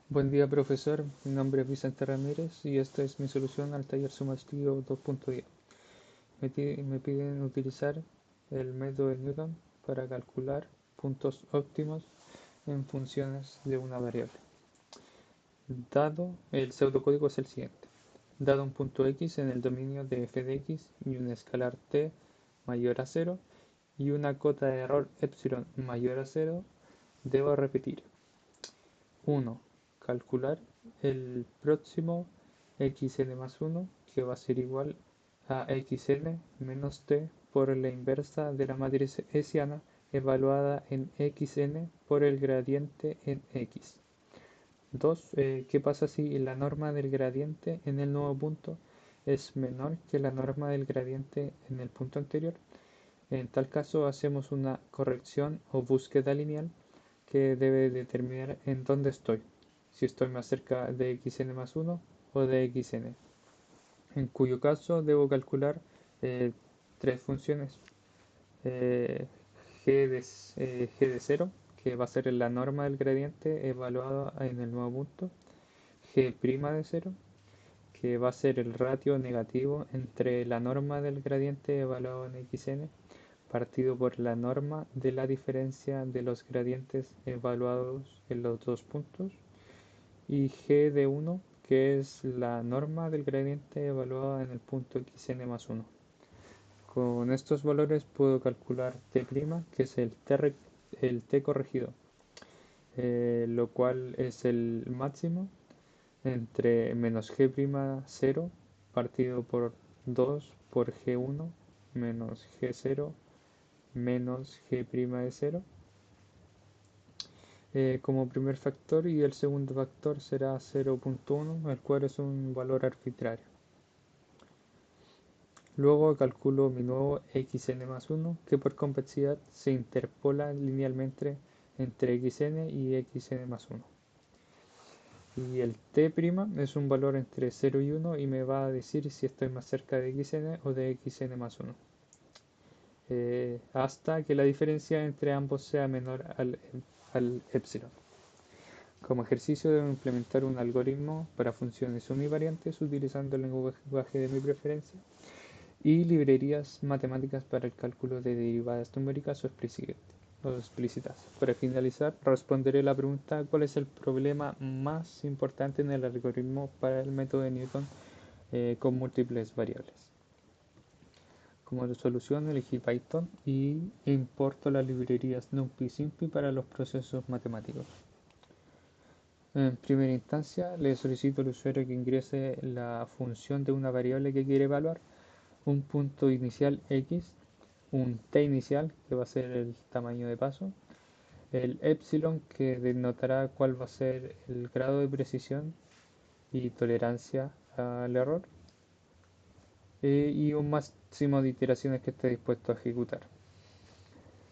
Buen día, profesor. Mi nombre es Vicente Ramírez y esta es mi solución al taller sumativo 2.10. Me piden utilizar el método de Newton para calcular puntos óptimos en funciones de una variable. Dado, el pseudocódigo es el siguiente. Dado un punto x en el dominio de f de x y un escalar t mayor a 0 y una cota de error epsilon mayor a 0, debo repetir 1. Calcular el próximo xn más 1, que va a ser igual a xn menos t por la inversa de la matriz hessiana evaluada en xn por el gradiente en x. 2. ¿Qué pasa si la norma del gradiente en el nuevo punto es menor que la norma del gradiente en el punto anterior? En tal caso hacemos una corrección o búsqueda lineal que debe determinar en dónde estoy, si estoy más cerca de xn más 1 o de xn, en cuyo caso debo calcular eh, tres funciones. eh, g de 0, que va a ser la norma del gradiente evaluada en el nuevo punto, g' de 0, que va a ser el ratio negativo entre la norma del gradiente evaluado en xn partido por la norma de la diferencia de los gradientes evaluados en los dos puntos, y g de 1, que es la norma del gradiente evaluada en el punto xn más 1. Con estos valores puedo calcular t', que es el t corregido, lo cual es el máximo entre menos g'0 partido por 2 por g1 menos g0 menos g' de 0 como primer factor, y el segundo factor será 0.1, el cual es un valor arbitrario. Luego calculo mi nuevo xn más 1, que por convexidad se interpola linealmente entre xn y xn más 1. Y el t' es un valor entre 0 y 1 y me va a decir si estoy más cerca de xn o de xn más 1. Hasta que la diferencia entre ambos sea menor al epsilon. Como ejercicio debo implementar un algoritmo para funciones univariantes utilizando el lenguaje de mi preferencia y librerías matemáticas para el cálculo de derivadas numéricas o explícitas. Para finalizar, responderé la pregunta: ¿cuál es el problema más importante en el algoritmo para el método de Newton con múltiples variables? Como solución elegí Python y importo las librerías NumPy y SymPy para los procesos matemáticos. En primera instancia, le solicito al usuario que ingrese la función de una variable que quiere evaluar, un punto inicial x, un t inicial, que va a ser el tamaño de paso, el epsilon, que denotará cuál va a ser el grado de precisión y tolerancia al error, y un máximo de iteraciones que esté dispuesto a ejecutar.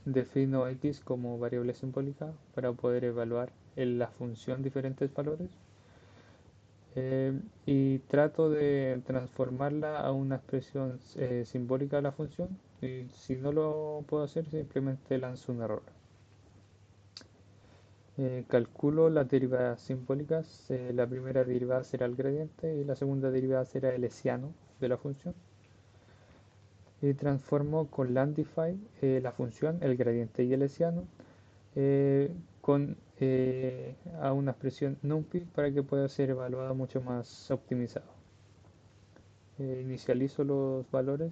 Defino x como variable simbólica para poder evaluar en la función diferentes valores, y trato de transformarla a una expresión simbólica de la función, y si no lo puedo hacer simplemente lanzo un error. Calculo las derivadas simbólicas. La primera derivada será el gradiente y la segunda derivada será el hessiano de la función, y transformo con Landify la función, el gradiente y el hessiano a una expresión NumPy para que pueda ser evaluada mucho más optimizado. Inicializo los valores,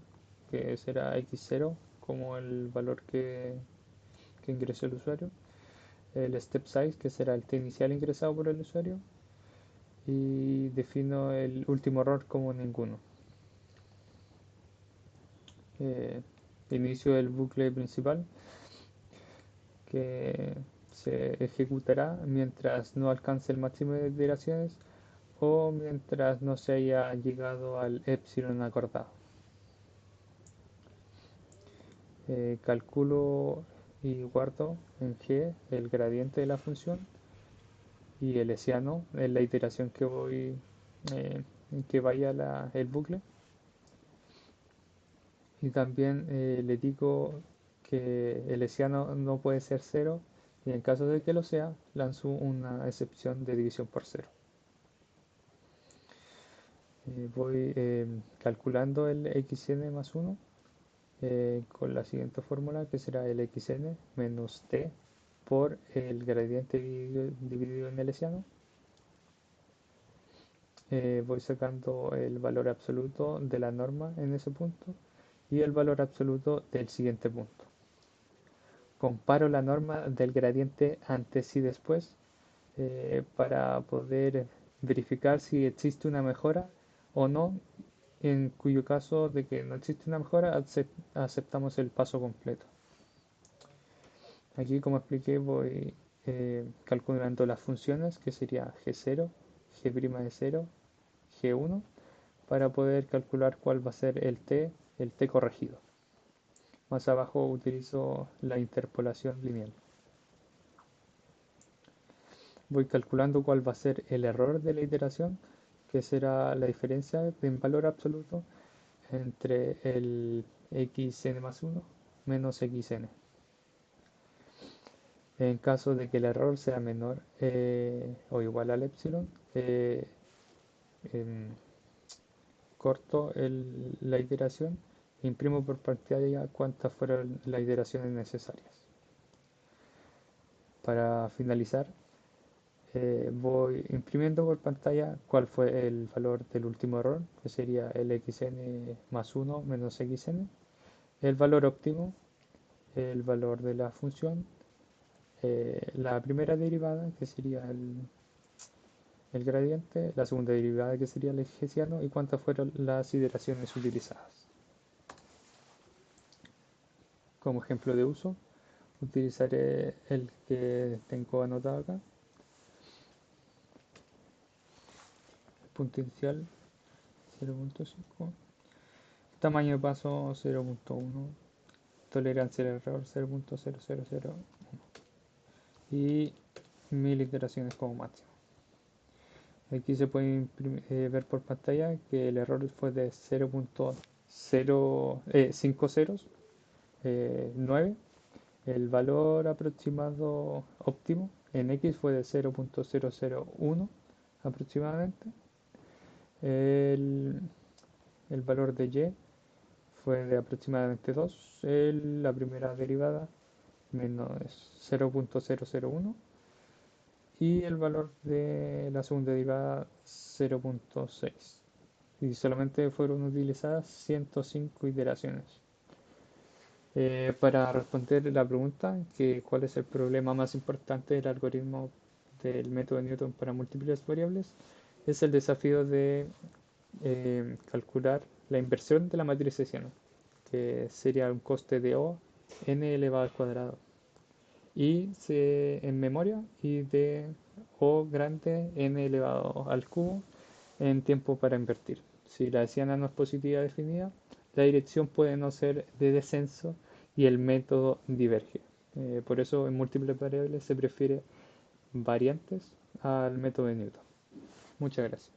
que será x0 como el valor que ingresó el usuario, el step size, que será el t inicial ingresado por el usuario, y defino el último error como ninguno. Eh, Inicio el bucle principal, que se ejecutará mientras no alcance el máximo de iteraciones o mientras no se haya llegado al epsilon acordado. Calculo y guardo en g el gradiente de la función y el hessiano en la iteración que voy que vaya el bucle, y también le digo que el hessiano no puede ser 0 y en caso de que lo sea, lanzo una excepción de división por cero. Voy calculando el xn más 1 con la siguiente fórmula, que será el xn menos t por el gradiente dividido en el hessiano. Voy sacando el valor absoluto de la norma en ese punto y el valor absoluto del siguiente punto. Comparo la norma del gradiente antes y después para poder verificar si existe una mejora o no, en cuyo caso de que no existe una mejora aceptamos el paso completo. Aquí, como expliqué, voy calculando las funciones, que sería g0, g' de 0, g1, para poder calcular cuál va a ser el t corregido. Más abajo utilizo la interpolación lineal. Voy calculando cuál va a ser el error de la iteración, que será la diferencia en valor absoluto entre el xn más 1 menos xn. En caso de que el error sea menor o igual al epsilon, corto la iteración e imprimo por pantalla cuántas fueron las iteraciones necesarias. Para finalizar, voy imprimiendo por pantalla cuál fue el valor del último error, que sería el xn más 1 menos xn, el valor óptimo, el valor de la función, la primera derivada, que sería el gradiente, la segunda derivada, que sería el hessiano, y cuántas fueron las iteraciones utilizadas. Como ejemplo de uso, utilizaré el que tengo anotado acá. Punto inicial 0.5, tamaño de paso 0.1, tolerancia al error 0.0001 y 1000 iteraciones como máximo. Aquí se puede ver por pantalla que el error fue de 0.5 ceros, 9. El valor aproximado óptimo en X fue de 0.001 aproximadamente. El, el valor de Y fue de aproximadamente 2. La primera derivada menos 0.001 y el valor de la segunda derivada 0.6. Y solamente fueron utilizadas 105 iteraciones. Para responder la pregunta, que cuál es el problema más importante del algoritmo del método de Newton para múltiples variables, es el desafío de calcular la inversión de la matriz hessiana, que sería un coste de O n elevado al cuadrado, y en memoria, y de O grande n elevado al cubo en tiempo para invertir. Si la hessiana no es positiva definida, la dirección puede no ser de descenso y el método diverge. Por eso en múltiples variables se prefiere variantes al método de Newton. Muchas gracias.